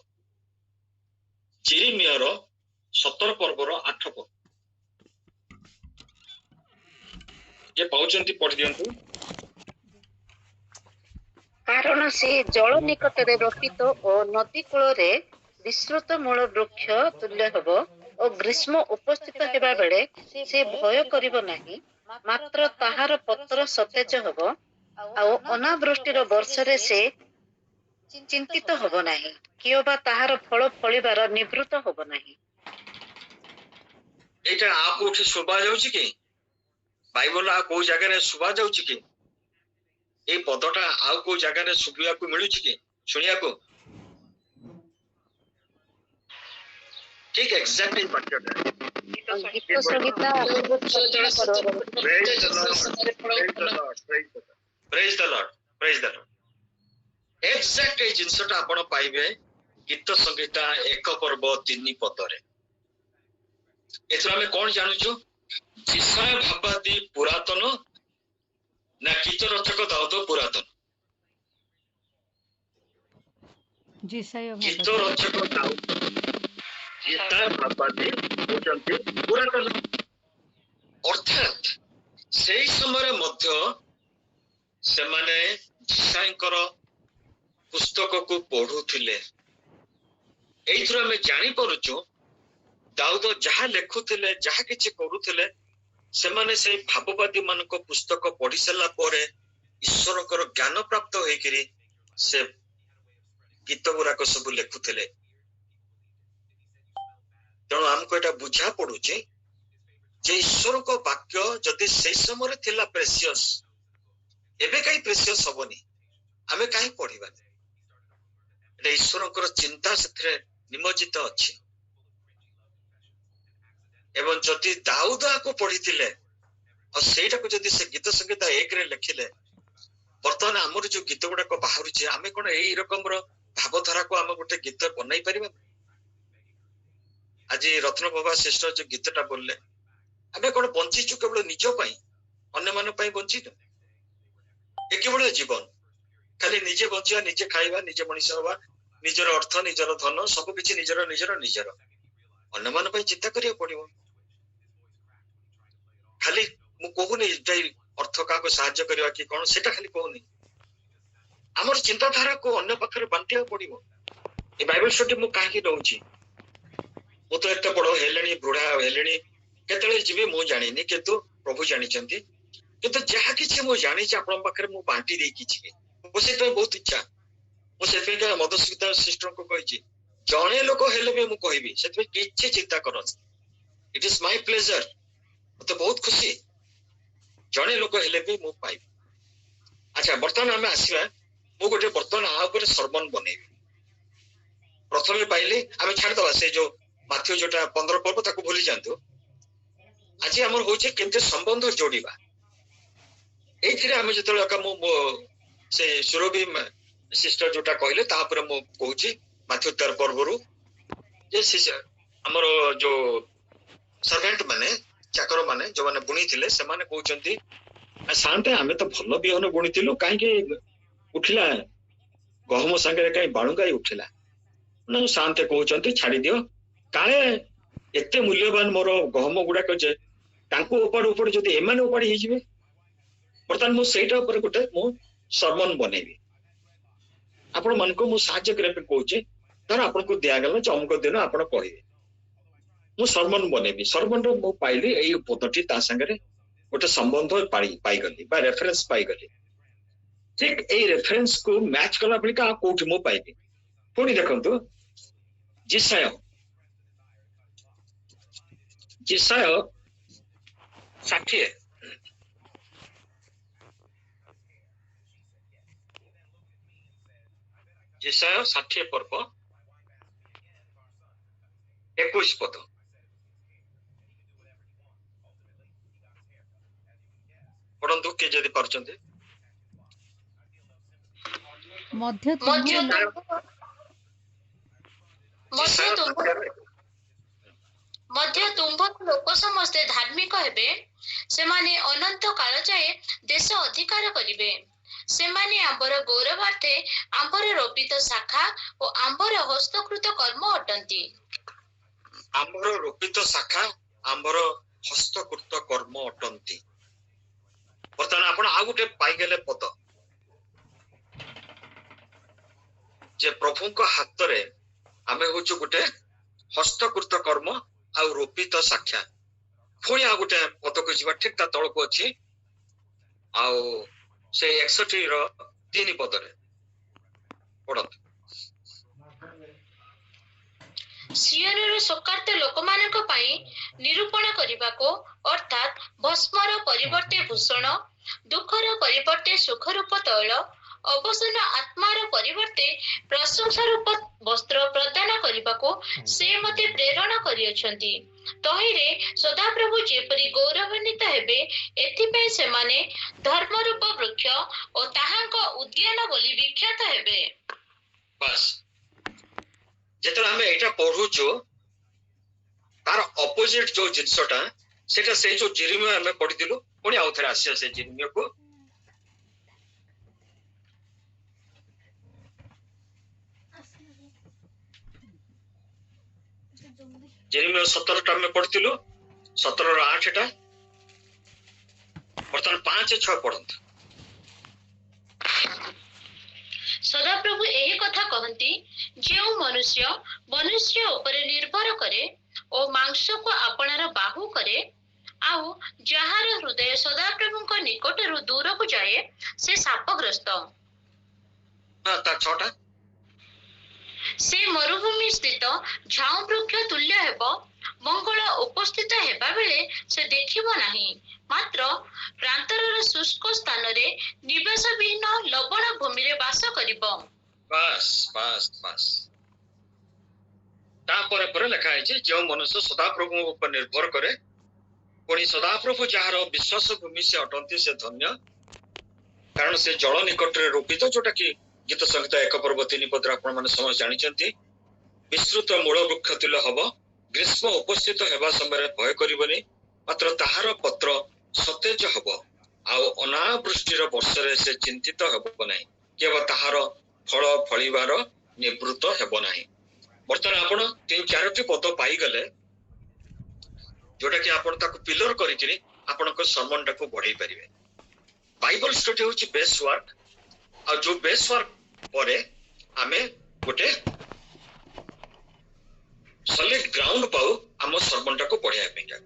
ଜେରେମିୟର 17 ପର୍ବର 8 ପଦ। ଯେ ପାଉଛନ୍ତି ପଢି ଦିଅନ୍ତୁ। କାରଣ ସେ ଜଳ ନିକଟରେ ରୋପିତ ଓ ନଦୀ କୂଳରେ ବିସ୍ତୃତ ମୂଳ ବୃକ୍ଷ ତୁଲ୍ୟ ହେବ ଓ ଗ୍ରୀଷ୍ମ ଉପସ୍ଥିତ ହେବା ବେଳେ ସେ ଭୟ କରିବ ନାହିଁ, ମାତ୍ର ତାହାର ପତ୍ର ସତେଜ ହେବ, ଆଉ ଅନାବୃଷ୍ଟିର ବର୍ଷରେ ସେ ଚିନ୍ତିତ ହେବ ନାହିଁ, କିମ୍ବା ତାହାର ଫଳ ଫଳିବାର ନିବୃତ୍ତ ହେବ ନାହିଁ। ଏଇଟା ଆଉ କୋଉଠି ଶୁଭା ଯାଉଛି କି? ବାଇବଲ ଆଉ କୋଉ ଜାଗାରେ ଶୁଭା ଯାଉଛି କି? ଏଇ ପଦଟା ଆଉ କୋଉ ଜାଗାରେ ଶୁଭିବାକୁ ମିଳୁଛି କି, ଶୁଣିବାକୁ? ଠିକ ଏକ୍ସାକ୍ଟ ଏଇ ବାକ୍ୟଟା। ଗୀତ ସଂହିତା ଏକ୍ସାକ୍ଟ ଏଇ ଜିନିଷଟା ଆପଣ ପାଇବେ ଗୀତ ସଂହିତା 1 ପର୍ବ 3 ପଦରେ। ଏଥିରୁ ଆମେ କଣ ଜାଣୁଛୁ? ଜିସାୟ ଭାବାଦୀ ପୁରାତନ ନା ଗୀତ ରଚକ ଦାଉଦ ପୁରାତନ? ଗୀତ ରଚକ ଦାଉଦ, ଜିସାୟ ଭାବାଦୀ ହଉଛନ୍ତି ପୁରାତନ। अर्थात सेई समय मध्य सेमाने जीसाईଙ୍କର पुस्तक को पढ़ुथिले। एइथरो हमें जानि परुछु दाऊद जहाँ लेखुथिले जहाँ किछि करूथिले सेमाने से भाववादी मानको पुस्तक पढ़ी सारा पर ईश्वरकर ज्ञान प्राप्त होइकरी से गीत गुराक सब लेखुथिले। तेणु आमको एटा बुझा पड़ुछि जे ईश्वर को वाक्य जदि से समय थिला प्रेसियस एबे काई प्रेसियस हबनी आमे काई पढ़िबा। एटा ईश्वरकर चिंता सेथरे निमज्जित अछि। एवं जदि दाऊद को पढ़िथिले और सेटा को जदि से गीत संगीत एक रे लिखिले वर्तमान हमर जो गीत गुडा को बाहरुछि आमे कोन एई रकम रो भावधारा को आमे गोटे गीत बनाई परिबा। आज रत्न बाबा श्रेष्ठ जो गीतटा बोलले आमे कोन बंचिचु केवल निज पई अन्य मान पई बंचित ए केवल जीवन खाली निजे बंचिया निजे खाइबा निजे मनीष होबा निजर अर्थ निजर धन सब किछि निजर निजर निजर अन्य मान पई चिंता करिया पड़िबो। खाली मु कहूनी जे अर्थ का को सहाय्य करबा कि कोन सेटा खाली कहूनी हमर चिंताधारा को अन्य पक्षरे बांटिया पड़िबो। ए बाइबल स्टडी मु काहे दउछि मु तो एते बड़ हेलेनी बुढ़ा हेलेनी केतले जीवे मु जानिनी किंतु प्रभु जानिचंती किंतु जहा किछि मु जानि छ आपन पक्षरे मु बांटी दे किछि मु सेते बहुत इच्छा मु सेते के मधुस्मिता सिस्टर को कहिछि जणे लोक हेले भी मु कहिबी सेते किछि चिंता करस इट इज माय प्लेजर तो बहुत खुशी जणे लोक हेले भी मु पाइ। अच्छा वर्तमान हमें आसीबा मु गोटे वर्तमान आ ऊपर सरमन बनेबी प्रथमे पाइले हमें छाड़ दवा से जो माथ्यू जोटा 15 पर्व ताको भूली जानतो। आज हमर होचे केते संबंध जोड़ीबा एथिरे हमें जतले का मु से सुरभि सिस्टर जोटा कहले ता पर मु कहूची माथ्यू 13 पर्वरु जे हमर जो सर्वेंट माने चाकर माने जो माने बुनी थिले से माने कहउचंती शांत हमें तो भलो बिहन बुनी थिलु काहे के उठिला गहम संगे काहे बाणुगाई उठिला न शांत कहउचंती छाड़ी दियो काहे एते मूल्यवान मोर गहम गुडा जे तांको ऊपर ऊपर जदि एमाने ऊपर ही जिवे बर्तमान मु सेटा ऊपर गोटे मु सरमन बनेबी आपण मन को मु सहाय्य करे कहउची धर आपण को दिया गेल चमक दिन आपण कहिबे मु सरमन बनेबी सरमन रो मु पाइली एई पदटी ता संगे गोटे संबंध पाई गली बा रेफरेंस पाई गली ठीक एई रेफरेंस को मैच कला बली का कोठी मु पाइबी पुनी देखंतु जिसाय 60 जिसाय 60 पर्व 21 पद पढ़ंतु के जदि पारचंते मध्य तुम्भ लोक समस्ते धार्मिक हेबे सेमाने अनंत काल जाए देश अधिकार करिवे सेमाने आंबर गौरवार्थे आंबर रोपित शाखा और आंबर हस्तकृत कर्म अटंती। आंबर रोपित शाखा आंबर हस्तकृत कर्म अटंती। बर्तमान आपण आ गुटे पाई गेले पद जे प्रभु को हाथ रे आमे होचु गुटे हस्तकृत कर्म आ रोपित शाखा पुणी आ गुटे पद को जीवा ठीक ता तळ को अछि आ से 61 रो 3 पद रे पढत सियोनर सकार्त लोकमानक पई निरूपण करिबाको अर्थात भस्मर परिवर्ते भूषण दुखर परिवर्ते सुख रूप तैल अवसन आत्मार परिवर्ते प्रशंसा रूप वस्त्र प्रदान करिबाको से मते प्रेरणा करियछंती तहिरे सदाप्रभु जेपरि गौरवान्वित हेबे एथिपई से माने धर्म रूप वृक्ष और ताहांक उद्यान बोली विख्यात हेबे। बस जेतरा हमें एटा पढुचो तार ऑपोजिट जो जिंसटा सेटा से जो जेरेमिया हमें पढिदिलु पुणी आउथरे आसी से जेरेमिया को जेरेमिया 17 टा में पढितिलु 17 रो 8 टा ବର୍ତ୍ତମାନ 5-6 ପଢନ୍ତୁ। ସଦାପ୍ରଭୁ ଏହି କଥା କହନ୍ତି, ଯେଉଁ ମନୁଷ୍ୟ ଉପରେ ନିର୍ଭର କରେ ଓ ମାଂସକୁ ଆପଣାର ବାହୁ କରେ, ଆଉ ଯାହାର ହୃଦୟ ସଦାପ୍ରଭୁଙ୍କ ନିକଟରୁ ଦୂରକୁ ଯାଏ, ସେ ଶାପଗ୍ରସ୍ତ। ତା 6ଟା ସେ ମରୁଭୂମି ସ୍ଥିତ ଝାଉଁ ବୃକ୍ଷ ତୁଲ୍ୟ ହେବ। ମଙ୍ଗଳ ଉପସ୍ଥିତ ହେବା ବେଳେ ସେ ଦେଖିବ ନାହିଁ, ମାତ୍ର ପ୍ରାନ୍ତରର ଶୁଷ୍କ ସ୍ଥାନରେ ନିବାସବିହୀନ ଲବଣ ଭୂମିରେ ବାସ କରିବ। ବାସ୍ ବାସ୍ ବାସ୍। ତାପରେ ପରେ ଲେଖା ହେଇଛି, ଯେଉଁ ମନୁଷ୍ୟ ସଦାପ୍ରଭୁଙ୍କ ଉପରେ ନିର୍ଭର କରେ, ପୁଣି ସଦାପ୍ରଭୁ ଯାହାର ବିଶ୍ୱାସ ଭୂମି ସେ ଅଟନ୍ତି, ସେ ଧନ୍ୟ, କାରଣ ସେ ଜଳ ନିକଟରେ ରୋପିତ, ଯୋଉଟା କି ଗୀତ ସଂହିତା 1 ପର୍ବ 3 ପଦରେ ଆପଣ ମାନେ ସମସ୍ତେ ଜାଣିଛନ୍ତି। ବିସ୍ତୃତ ମୂଳ ବୃକ୍ଷ ତୁଲ୍ୟ ହବ, ଗ୍ରୀଷ୍ମ ଉପସ୍ଥିତ ହେବା ସମୟରେ ଭୟ କରିବନି, ମାତ୍ର ତାହାର ପତ୍ର ସତେଜ ହବ, ଆଉ ଅନାବୃଷ୍ଟିର ବର୍ଷରେ ସେ ଚିନ୍ତିତ ହେବ ନାହିଁ, କେବଳ ତାହାର ଫଳ ଫଳିବାର ନିବୃତ୍ତ ହେବ ନାହିଁ। ବର୍ତ୍ତମାନ ଆପଣ 3-4ଟି ପଦ ପାଇଗଲେ, ଯୋଉଟା କି ଆପଣ ତାକୁ ପିଲର କରିକିରି ଆପଣଙ୍କ ସମ୍ମାନଟାକୁ ବଢେଇ ପାରିବେ। ବାଇବଲ ଷ୍ଟଡି ହଉଛି ବେସ୍ ୱାର୍କ, ଆଉ ଯୋଉ ବେସ୍ ୱାର୍କ ପରେ ଆମେ ଗୋଟେ ସଲିଡ ଗ୍ରାଉଣ୍ଡ ପାଉ ଆମ ସମ୍ମାନଟାକୁ ବଢେଇବା ପାଇଁକା।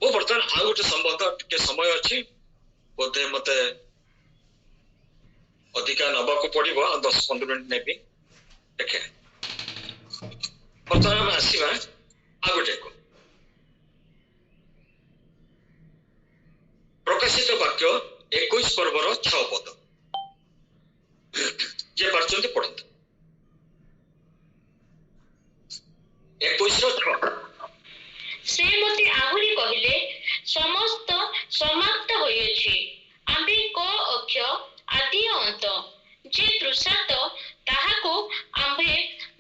ମୁଁ ବର୍ତ୍ତମାନ ଆଉ ଗୋଟେ ସମ୍ବନ୍ଧ, ଟିକେ ସମୟ ଅଛି, ବୋଧେ ମତେ ଅଧିକା ନବାକୁ ପଡିବ, ଆଉ 10-15 ମିନିଟ ନେବି। ଦେଖେ ବର୍ତ୍ତମାନ ଆମେ ଆସିବା ଆଉ ଗୋଟେକୁ। ପ୍ରକାଶିତ ବାକ୍ୟ 21 ପର୍ବର 6 ପଦ, ଯିଏ ପାରୁଛନ୍ତି ପଢନ୍ତୁ। 21-6। ସେ ମୋତେ ଆହୁରି କହିଲେ, ସମସ୍ତ ସମାପ୍ତ ହୋଇଅଛି। ଆମ୍ଭେ କ ଅକ୍ଷ ଆଦି ଅନ୍ତ। ଯେ ତୃଷାର୍ତ୍ତ, ତାହାକୁ ଆମ୍ଭେ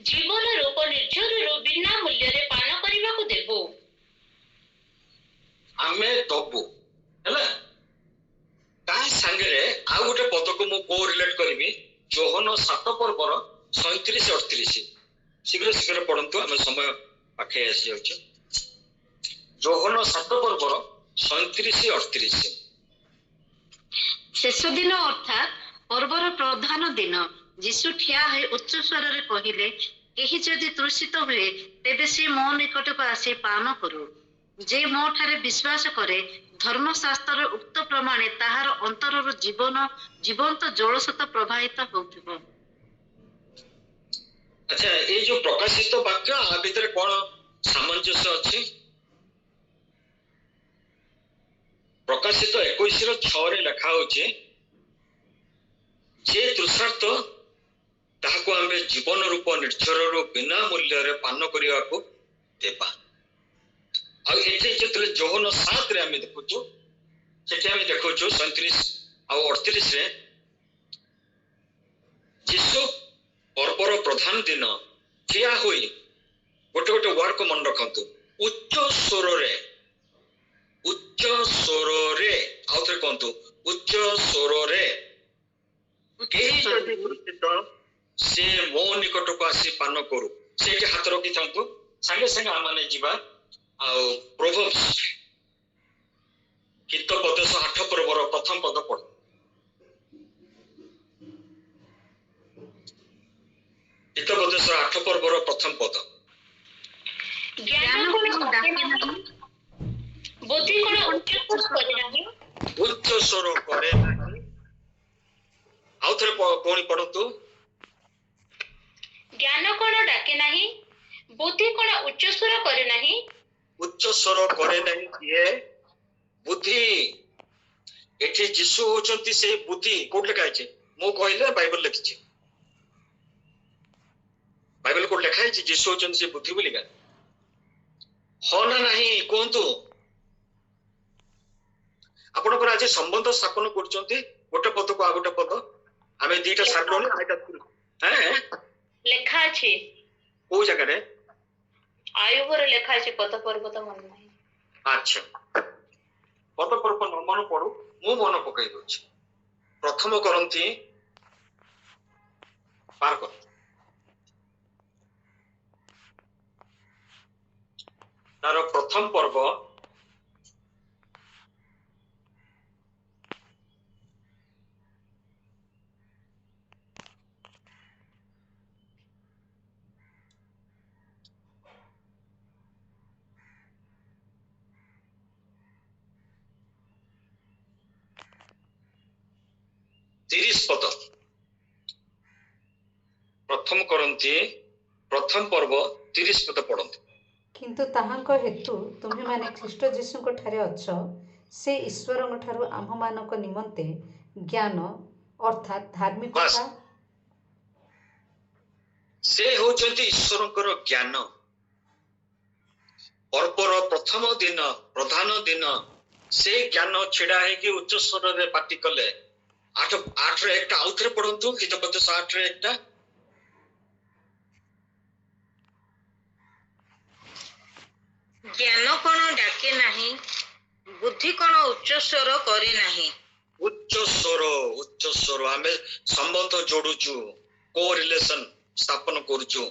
ଜୀବନ ରୂପ ନିର୍ଝରରୁ ବିନା ମୂଲ୍ୟରେ ପାନ କରିବାକୁ ଦେବୁ। ଆମେ ଦବୁ ହେଲା। ତା ସାଙ୍ଗରେ ଆଉ ଗୋଟେ ପଦକୁ ମୁଁ କୋରିଲେଟ କରିବି, ଯୋହନ 7 ପର୍ବର 37-38। ଶୀଘ୍ର ଶୀଘ୍ର ପଢନ୍ତୁ, ଆମେ ସମୟ ପାଖେଇ ଆସି ଯାଉଛେ। ଯୋହନ 7 ପର୍ବର 37-38। ଶେଷ ଦିନ ଅର୍ଥାତ୍ ପର୍ବର ପ୍ରଧାନ ଦିନ ଯୀଶୁ ଠିଆ ହୋଇ ଉଚ୍ଚ ସ୍ୱରରେ କହିଲେ, କେହି ଯଦି ତୃଷିତ ହୁଏ, ତେବେ ସେ ମୋ ନିକଟକୁ ଆସି ପାନ କରୁ। ଯେ ମୋ ଠାରେ ବିଶ୍ୱାସ କରେ, ଧର୍ମଶାସ୍ତ୍ରର ଉକ୍ତ ପ୍ରମାଣେ ତାହାର ଅନ୍ତରରୁ ଜୀବନ୍ତ ଜଳସ୍ରୋତ ପ୍ରବାହିତ ହେଉଥିବ। ଆଚ୍ଛା, ଏଇ ଯୋଉ ପ୍ରକାଶିତ ବାକ୍ୟ, ଆ ଭିତରେ କଣ ସାମଞ୍ଜସ୍ୟ ଅଛି? ପ୍ରକାଶିତ 21-6 ଲେଖା ହଉଛି, ଯେ ତୃଷାର୍ତ୍ତ ତାହାକୁ ଆମେ ଜୀବନ ରୂପ ନିର୍ଝରରୁ ବିନା ମୂଲ୍ୟରେ ପାନ କରିବାକୁ ଦେବା। ଆଉ ଏଠି ଯେତେବେଳେ ଯୋହନ 7ରେ ଆମେ ଦେଖୁଛୁ, ସେଠି ଆମେ ଦେଖୁଛୁ 37 ଆଉ 38ରେ ଯୀଶୁ ପର୍ବର ପ୍ରଧାନ ଦିନ ଠିଆ ହୋଇ, ଗୋଟେ ଗୋଟେ ୱାର୍ଡକୁ ମନେ ରଖନ୍ତୁ, ଉଚ୍ଚ ସ୍ୱରରେ, ଆଉ ଥରେ କୁହନ୍ତୁ, ଉଚ୍ଚ ସ୍ୱରରେ, କେହି ଯଦି ତୃଷିତ, ସେ ମୋ ନିକଟକୁ ଆସି ପାନ କରୁ। ସେଇଠି ହାତ ରଖିଥାନ୍ତୁ। ସାଙ୍ଗେ ସାଙ୍ଗେ ଆମେ ଯିବା ଆଉ ପ୍ରୋଭର୍ବ୍ସ ହିତୋପଦେଶ 8 ପର୍ବର 1ମ ପଦ ପଢ। ହିତୋପଦେଶ 8 ପର୍ବର 1ମ ପଦ। ଜ୍ଞାନ କଣ ଡାକେ ନାହିଁ, ବୁଦ୍ଧି କଣ ଉଚ୍ଚ ସ୍ୱର କରେ ନାହିଁ। ଉଚ୍ଚ ସ୍ୱର କରେ ନାହିଁ। ଆଉ ଥରେ ପୁଣି ପଢନ୍ତୁ। ଜ୍ଞାନ କଣ ଡାକେ ନାହିଁ, ବୁଦ୍ଧି କଣ ଉଚ୍ଚ ସ୍ୱର କରେ ନାହିଁ। ଉଚ୍ଚ ସ୍ୱର କରେ ନାହିଁ କିଏ? ବୁଦ୍ଧି। ଏଠି ଯୀଶୁ ହଉଛନ୍ତି ସେଇ ବୁଦ୍ଧି। କୋଉଠି ଲେଖା ହେଇଛି? ମୁଁ କହିଲେ ବାଇବଲ ଲେଖିଛି। ବାଇବଲ କୋଉଠି ଲେଖା ହେଇଛି ଯୀଶୁ ହଉଛନ୍ତି ସେ ବୁଦ୍ଧି ବୋଲିକା? ହଁ ନା ନାହିଁ କୁହନ୍ତୁ। ଆପଣଙ୍କର ଆଜି ସମ୍ବନ୍ଧ ସ୍ଥାପନ କରୁଛନ୍ତି ଗୋଟେ ପଦକୁ ଆଉ ଗୋଟେ ପଦ। ଆମେ ଦିଟା ସାରିଲୁଣି। ଲେଖା ଅଛି କୋଉ ଜାଗାରେ? ଆୟୁବର ଲେଖା ଅଛି, ପଦ ପର୍ବତ ମନେ ନାହିଁ। ଆଚ୍ଛା, ପଦ ପର୍ବ ନ ମନେ ପଡୁ, ମୁଁ ମନେ ପକାଇ ଦଉଛି। ପ୍ରଥମ କରନ୍ତି ପାର କର, ତାର ପ୍ରଥମ ପର୍ବ 30 पद प्रथम करंती प्रथम पर्व 30 पद पढ़ंतु। କିନ୍ତୁ ତାହାଙ୍କ ହେତୁ ତୁମ୍ଭେମାନେ ଖ୍ରୀଷ୍ଟ ଯୀଶୁଙ୍କ ଠାରେ ଅଛ, ସେ ଈଶ୍ୱରଙ୍କ ଠାରୁ ଆମ୍ଭମାନଙ୍କ ନିମନ୍ତେ ଜ୍ଞାନ ଅର୍ଥାତ୍ ଧାର୍ମିକତା ସେ ହେଉଛନ୍ତି ଈଶ୍ୱରଙ୍କର ଜ୍ଞାନ। पर्वर प्रथम दिन प्रधान दिन से ज्ञान छिड़ा है उच्च स्वर रे पाटी कले 8 रे एकटा आउथरे पढ़ंतु हितोपदेश 8 रे एकटा ज्ञान कोण डाके नाही, बुद्धि कोण उच्च स्वर करे नाही। उच्च स्वर आमे संबंध जोडुचु, को रिलेशन स्थापन करूचु।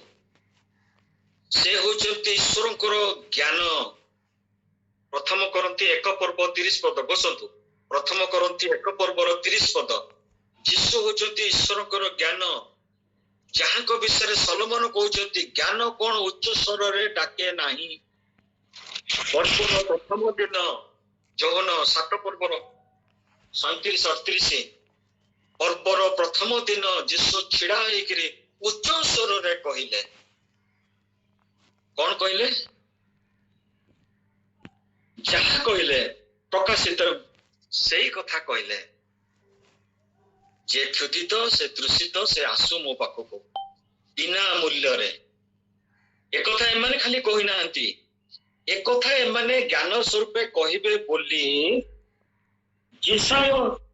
से होचंती ईश्वरଙ୍କର ज्ञान। प्रथम करंती 1 पर्व 30 पद बसंतु। प्रथम करंती 1 पर्वर 30 पद यीशु होचंती ईश्वरଙ୍କର ज्ञान। ଯାହାଙ୍କ ବିଷୟରେ ସଲୋମନ କହୁଛନ୍ତି ଜ୍ଞାନ କଣ ଉଚ୍ଚ ସ୍ୱରରେ ଡାକେ ନାହିଁ। ବର୍ଷର ପ୍ରଥମ ଦିନ ଯୋହନ 7 पर्वर 37-38 पर्वर प्रथम दिन यीशु छिड़ा ହେଇକିରି उच्च ସ୍ୱରରେ କହିଲେ। कौन कहले? जहा कहले प्रकाशित से कथा कहले जे क्षुदित से तृषित से आसु मो पाखको बिना मूल्य रे। एक कथा एमाने खाली कहि नांती, एक कथा एमाने ज्ञान स्वरूपे कहिबे बोली जिसाय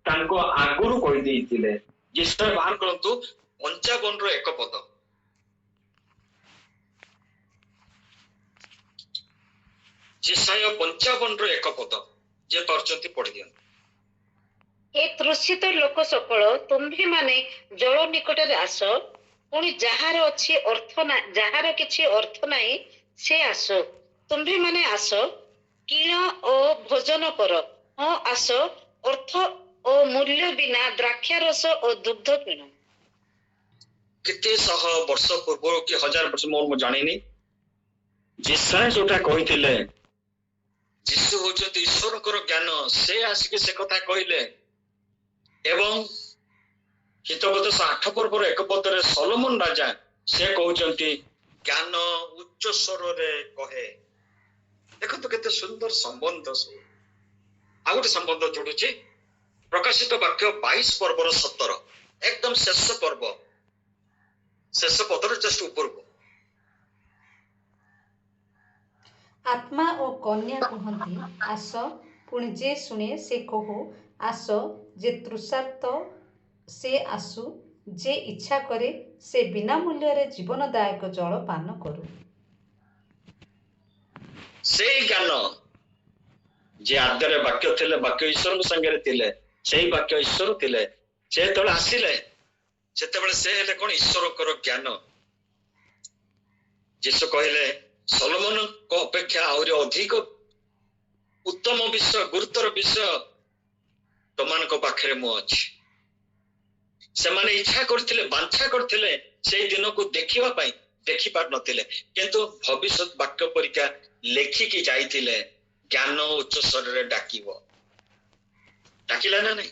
तांको आगुरु कहि देइतिले। जिसाय बाहर करंतु 55 रो 1 पद। जिसाय 55 रो 1 पद जे परचंती पढ़ि दियन। ए तृषित लोक सकल तुम्भी माने जल निकट रे आस, पुणी जहार अछि अर्थ ना जहार किछि अर्थ नाही से आस। तुम्भी माने आस, किण ओ भोजन कर। हां आस, अर्थ ओ मूल्य बिना द्राक्षा रस ओ दुग्ध किण। किते सह वर्ष पूर्व कि 1000 वर्ष मोर जानिनी जिसाय जोटा कहिथिले यीशु होचंती ईश्वरकर ज्ञान। से आसिके से कथा कहिले एवं हितोपदेश 8 पर्वर 1 पदरे सलोमन राजा से कहउचंती ज्ञान उच्च स्वर रे कहे। देखो तो केते सुंदर संबंध सब। आ गोटे संबंध जोडुची प्रकाशित वाक्य 22 पर्वर 17 एकदम शेष पर्व शेष पदर जस्ट ऊपर को आत्मा ओ कन्या कहती आस, पुणी जे शुणे से कहु आस, जे तृषार्त से आसु, जे इच्छा करे से बिना मूल्य रे जीवनदायक जल पान करू। से ज्ञान जे आद्ୟରେ वाक्य थिले, वाक्य ईश्वर संगे थिले, सेही वाक्य ईश्वर थिले, से तळे आसिले सेतेबेले से हेले कोन ईश्वरकर ज्ञान। यीशु कहले सलोमन को अपेक्षा और अधिक उत्तम विषय गुरुतर विषय तुमान को पाखरे मु अछि। से माने इच्छा करथिले, बांछा करथिले से दिन को देखिबा पई, देखि पार नथिले, किंतु भविष्य वाक्य परीक्षा लेखि की जाइथिले ज्ञान उच्च स्वर रे डाकिबो। डाकिला ना नहीं?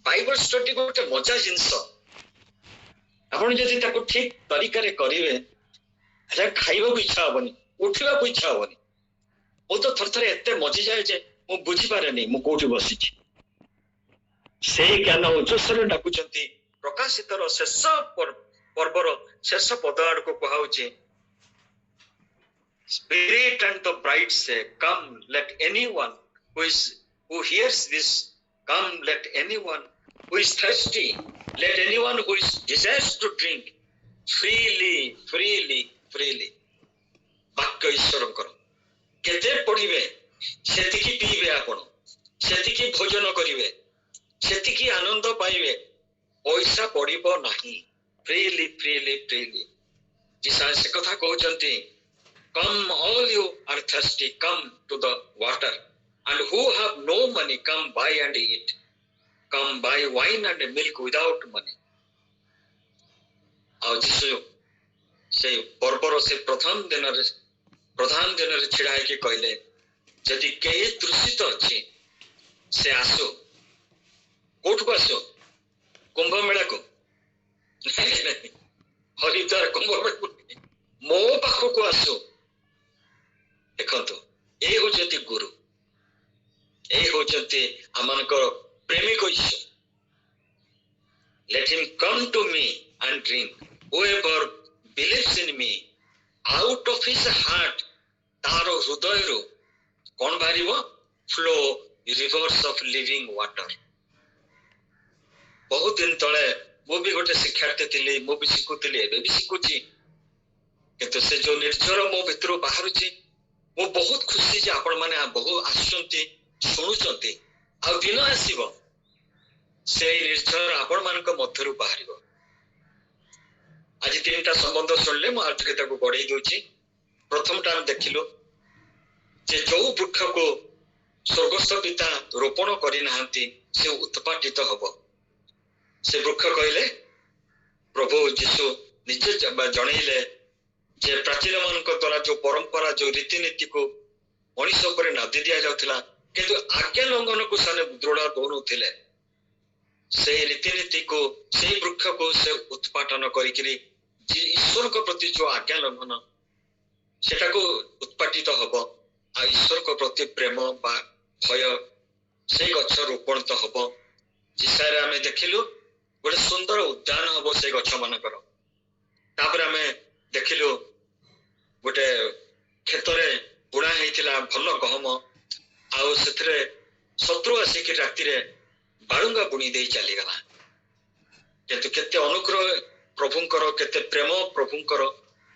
बाइबल स्टडी गोटे मजा जिंस। आपण जदि ताको ठीक तरीका रे करिवे अरे खाइबा को इच्छा होबनी, उठिबा को इच्छा होबनी। ओ तो थर थर एते मजी जाए जे मु बुझी पारे नहीं मु कोठी बसी छी। से ज्ञान उच्च स्वर रे डाकुचंती। प्रकाशित रो शेष पर्वर शेष पद आड़ को कहाउची Spirit and the bride say, come, let anyone who hears this come, let anyone who is thirsty, let anyone who is desires to drink freely, freely, freely. वाक्य ईश्वरଙ୍କର केते पढ़िबे सेतिकी पीबे, आपण सेतिकी भोजन करिवे, सेतिकी आनंद पाइबे, पैसा पड़िबो नाही। फ्रीली फ्रीली फ्रीली जिसा से कथा कहउचंती come all you are thirsty, come to the water, and who have no money come buy and eat, come buy wine and milk without money. ଆଉ ଯୀଶୁ ସେ पर्वर से प्रधान दिन रे छिड़ा ହେଇକି କହିଲେ ଯଦି କେହି ତୃଷିତ ଅଛି ସେ ଆସୁ, कोठको आसो कुंभ मेला को हरिद्वार कुंभ मेला मो पाखक आसो देखो ये होचंती गुरु ये होचंती आमनकर प्रेमिक ईश्वर let him come to me and drink whoever believes in me out of his heart तारो हृदय रो कौन बाहरिबो flow rivers of living water बहुत दिन तले मो भी गोटे शिक्षार्थी थिली मो भी शिखुथिली एबे भी शिखुची किंतु से जो निर्झर मो भितर बाहरुची मो बहुत खुशी जे आपण माने बहुत आसुचंती सुनुचंती आ दिन आसीबो से निर्झर आपण मानक मध्यरु बाहरिबो आज तीनटा संबंध सुनले मो आज ताको बढ़ाई दोची प्रथम टाइम देखिलो जे जो वृक्ष को स्वर्गस्थ पिता रोपण करि नाहंती से उत्पाटित हबो से वृक्ष कहले प्रभु यीशु निजे जणैले जे प्राचीन मानक द्वारा जो परंपरा जो रीतिनीति को मनीष पर नादी दिया जाउथिला किंतु आज्ञा लंघन को साने दृढ़ दोनुथिले से रीतिनीति को से वृक्ष को से उत्पाटन करिकरी ईश्वर को प्रति जो आज्ञा लंघन सेटा को उत्पाटित हबो आ ईश्वर को प्रति प्रेम बा भय से गछ रोपण तो हबो जिसारे आमे देखिलु गोटे सुंदर उद्यान हबो से गछ मानकर तापर आमे देखिलु गोटे खेतरे बुणा हेतिला भल गहम आ सेथरे शत्रु आसिक राति रे बाळुंगा बुणी देई चली गला किंतु केते अनुग्रह प्रभुंकर केते प्रेम प्रभुंकर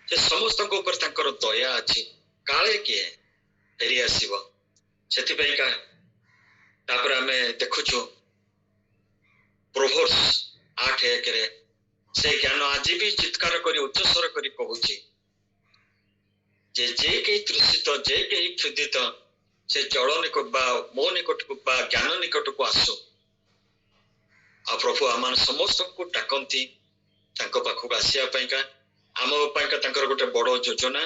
से समस्त को ऊपर तांकर दया अछि काळे के फेरी आसीबो सेति पई का तापर हमें देखुछु प्रोवर्ब्स 8:1 रे से ज्ञान आज भी चित्कार करी उच्च स्वर करी कहूची जे जे के तृषित जे के क्षुदित से जल निकट बा मो निकट को बा ज्ञान निकट को आसो आ प्रभु आमान समस्त को टाकंती तांको पाखक आसिया पई का आम पई का तांकर गोटे बड़ योजना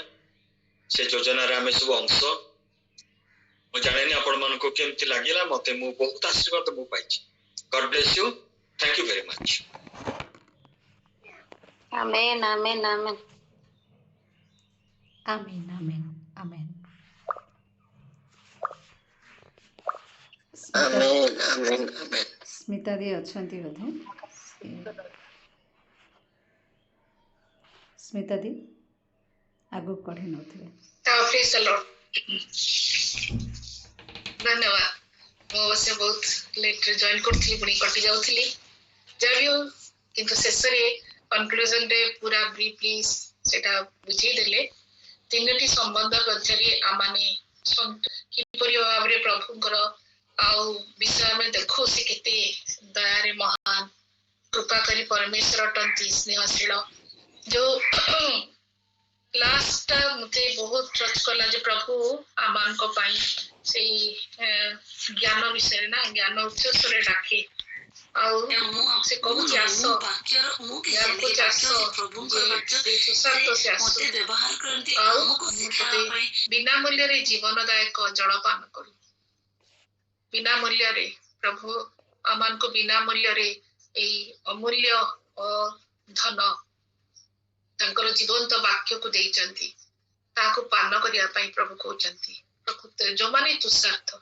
से योजना रे हमें सब अंश मु जाने नहीं आपण मन को केमती लागिला मते मु बहुत आशीर्वाद मु पाइछि God bless you thank you very much amen amen amen amen amen amen amen amen amen Smita di अछंती बोधे स्मिता दी आगु कढ़ी नथिले प्रेज द लॉर्ड धन्यवाद मो से बहुत लेट रे जॉइन करथि पुनी कटि जाउथली जबियो किंतु शेषरे कंक्लूजन रे पूरा ब्रीफली सेटा बुझी देले तीनटी संबंध मध्यरे आमाने किपरि भाव रे प्रभुंकर आउ विषय में देखो से केते दया रे महान कृपाकारी परमेश्वर अटंती स्नेहशील जो लास्ट मुझे बहुत टच कला जे प्रभु आमान को पाई से ज्ञान विषय ना ज्ञान उच्च स्वर डाके आउ से कहू जे आसो ज्ञान को आसो प्रभु को सुसंत से आसो मते व्यवहार करती हमको सिखावा पई बिना मूल्य रे जीवनदायक जलपान करू बिना मूल्य रे प्रभु आमान को बिना मूल्य रे ए अमूल्य धन तांकर जीवंत वाक्य को देइचंती ताको पान करिया पई प्रभु कहउचंती प्रकृत जो माने तुषार्थ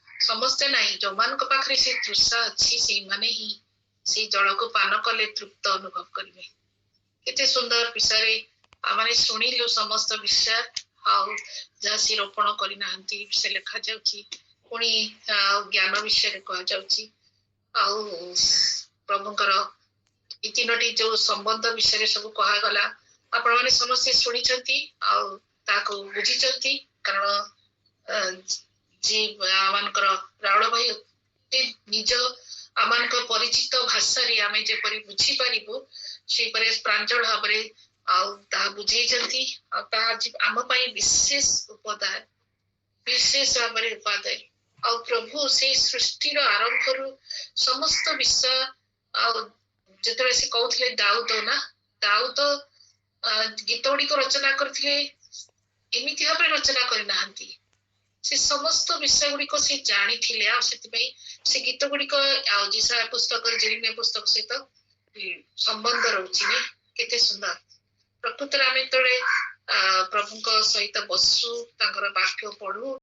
समस्त नाही जो मान को पाखरे से तृषा अछि से माने ही से जल को पान कले तृप्त अनुभव करिवे केते सुंदर विषय आमाने सुनिलु समस्त विषय हाउ जासी रोपण करिनांती से लिखा जाउची पुनी ज्ञान विषय रे कहा जाउची आउ प्रभुंकर ई तीनोटी जो संबंध विषय सब कहा गला आपण माने समस्त सुनी चंती आ ताको बुझी चंती कारण जी आमानकर रावण भाई निज आमानकर परिचित भाषा रे आमे जे परि बुझी पारिबो से परे प्रांजल भाबरे आ ता बुझी चंती आ ता आम पई विशेष उपदान विशेष भाबरे उपादाय आ प्रभु से सृष्टि रो आरंभ रु समस्त विषय आ जेतरे से कहउथले दाऊद गीत गुड़ी को रचना करथिले एमिति भाबरे रचना करि नाहंती से समस्त विषय गुड़िक से जानी से गीत गुड़िक जिसा पुस्तक जेरेमिया पुस्तक सहित संबंध रोचे केते सुंदर प्रकृत आम जो प्रभु सहित बसु वाक्य पढ़ू